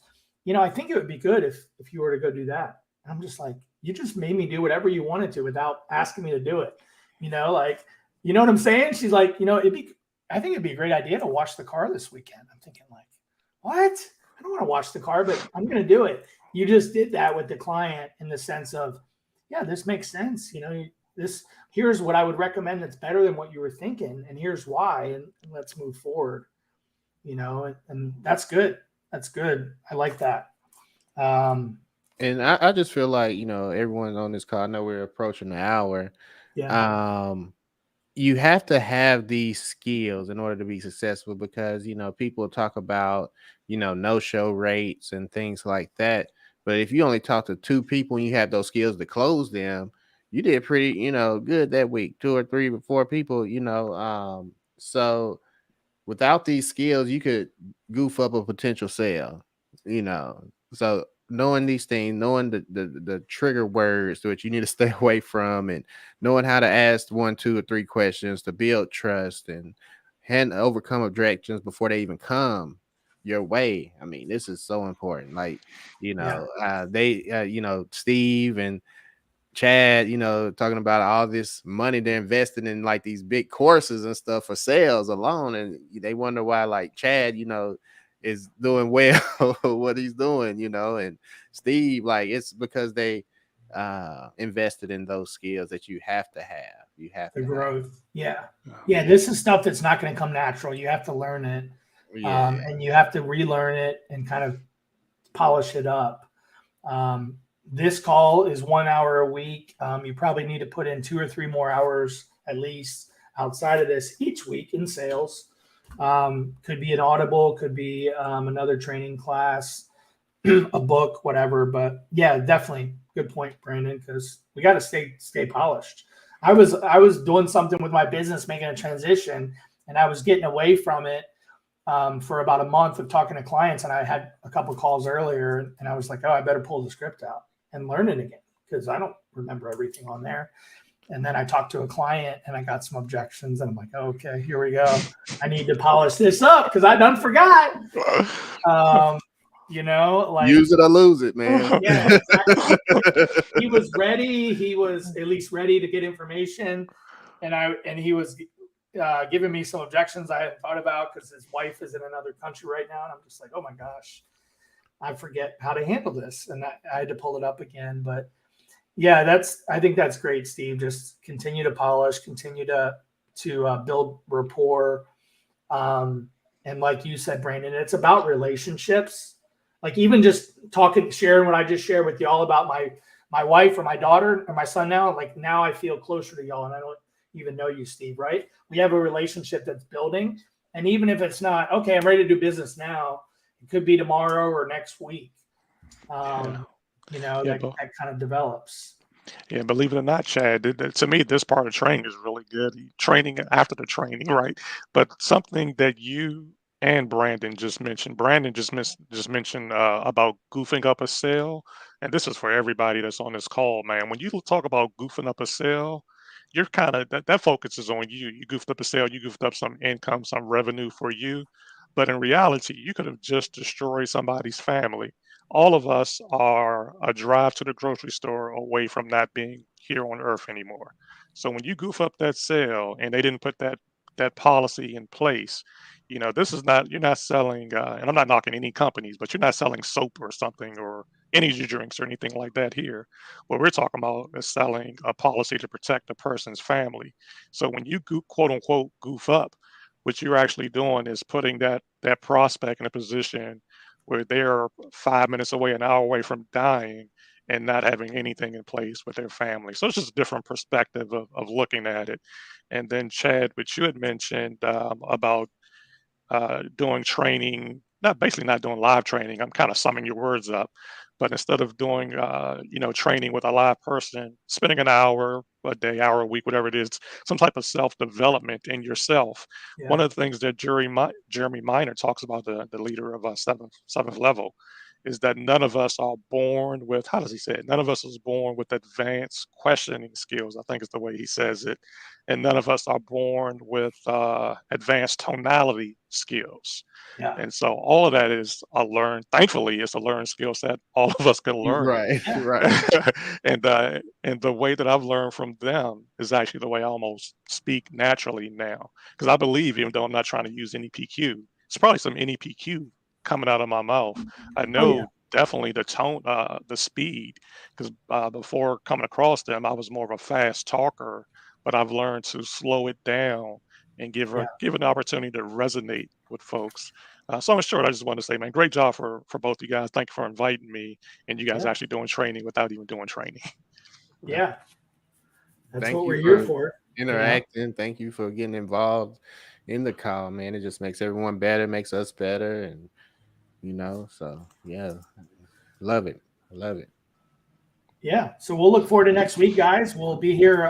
I think it would be good if you were to go do that. And I'm just like, you just made me do whatever you wanted to without asking me to do it. You know what I'm saying? She's like, I think it'd be a great idea to wash the car this weekend. I'm thinking like, what? I don't want to wash the car, but I'm going to do it. You just did that with the client in the sense of, yeah, this makes sense. Here's what I would recommend that's better than what you were thinking. And here's why, and let's move forward, and that's good. That's good. I like that. And I just feel like, everyone on this call, I know we're approaching the hour. Yeah. You have to have these skills in order to be successful because, people talk about, no-show rates and things like that. But if you only talk to 2 people and you have those skills to close them, you did pretty, good that week, 2 or 3 or 4 people, so without these skills, you could goof up a potential sale, So knowing these things, knowing the trigger words that you need to stay away from, and knowing how to ask 1, 2, or 3 questions to build trust and overcome objections before they even come your way. I mean, this is so important. Like, Steve and Chad, talking about all this money they're investing in like these big courses and stuff for sales alone. And they wonder why like Chad, is doing well what he's doing, and Steve, like it's because they invested in those skills that you have to have. You have The to growth. Yeah. Oh, Yeah. This is stuff that's not going to come natural. You have to learn it. Yeah. And you have to relearn it and kind of polish it up. This call is 1 hour a week. You probably need to put in 2 or 3 more hours at least outside of this each week in sales. Could be an Audible, could be another training class, a book, whatever. But yeah, definitely good point, Brandon, because we got to stay polished. I was doing something with my business, making a transition, and I was getting away from it for about a month of talking to clients. And I had a couple of calls earlier, and I was like, oh, I better pull the script out and learn it again because I don't remember everything on there. And then I talked to a client and I got some objections, and I'm like, oh, okay, here we go. I need to polish this up because I done forgot. Use it or lose it, man. Yeah, exactly. He was ready. He was at least ready to get information, and he was giving me some objections I hadn't thought about because his wife is in another country right now, and I'm just like, oh my gosh, I forget how to handle this, and I had to pull it up again. But yeah, I think that's great, Steve. Just continue to polish, continue to build rapport, and like you said, Brandon, it's about relationships. Like even just sharing what I just shared with y'all about my wife or my daughter or my son now. Like now I feel closer to y'all, and I don't. even know you, Steve, right? We have a relationship that's building. And even if it's not, okay, I'm ready to do business now, it could be tomorrow or next week. Yeah. Yeah, That kind of develops. Yeah, believe it or not, Chad, to me, this part of training is really good. Training after the training, right? But something that you and Brandon just mentioned. Brandon just mentioned about goofing up a sale, and this is for everybody that's on this call, man. When you talk about goofing up a sale, you're kind of that focuses on you. You goofed up a sale, you goofed up some income, some revenue for you. But in reality, you could have just destroyed somebody's family. All of us are a drive to the grocery store away from not being here on earth anymore. So when you goof up that sale and they didn't put that policy in place, this is not you're not selling and I'm not knocking any companies, but you're not selling soap or something or energy drinks or anything like that here. What we're talking about is selling a policy to protect a person's family. So when you quote unquote goof up, what you're actually doing is putting that prospect in a position where they're 5 minutes away, an hour away from dying and not having anything in place with their family. So it's just a different perspective of looking at it. And then, Chad, which you had mentioned about doing training, not basically not doing live training. I'm kind of summing your words up, but instead of doing, training with a live person, spending an hour a day, hour a week, whatever it is, some type of self development in yourself. One Yeah. of the things that Jeremy Miner talks about, the leader of seventh level, is that none of us are born with, how does he say it? None of us is born with advanced questioning skills, I think is the way he says it. And none of us are born with advanced tonality skills. Yeah. And so all of that is a learned, thankfully, it's a learned skill set all of us can learn. Right, Yeah. right. And the way that I've learned from them is actually the way I almost speak naturally now. Because I believe, even though I'm not trying to use any PQ, it's probably some NEPQ coming out of my mouth. I Oh, yeah. know definitely the tone, the speed, because before coming across them, I was more of a fast talker, but I've learned to slow it down and Yeah. give an opportunity to resonate with folks. So in short, I just want to say, man, great job for both you guys. Thank you for inviting me, and you guys Yeah. actually doing training without even doing training. Yeah. Yeah. That's Thank what you we're here for for. interacting. Thank you for getting involved in the call, man. It just makes everyone better, makes us better, and so yeah, love it. I love it. Yeah. So we'll look forward to next week, guys. We'll be here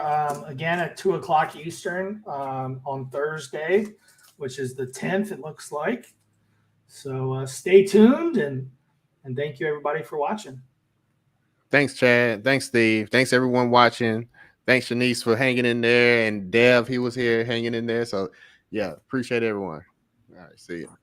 again at 2 o'clock Eastern on Thursday, which is the 10th, it looks like. So stay tuned and thank you everybody for watching. Thanks, Chad. Thanks, Steve. Thanks, everyone watching. Thanks, Shanice, for hanging in there, and Dev, he was here hanging in there. So, yeah, appreciate everyone. All right, see you.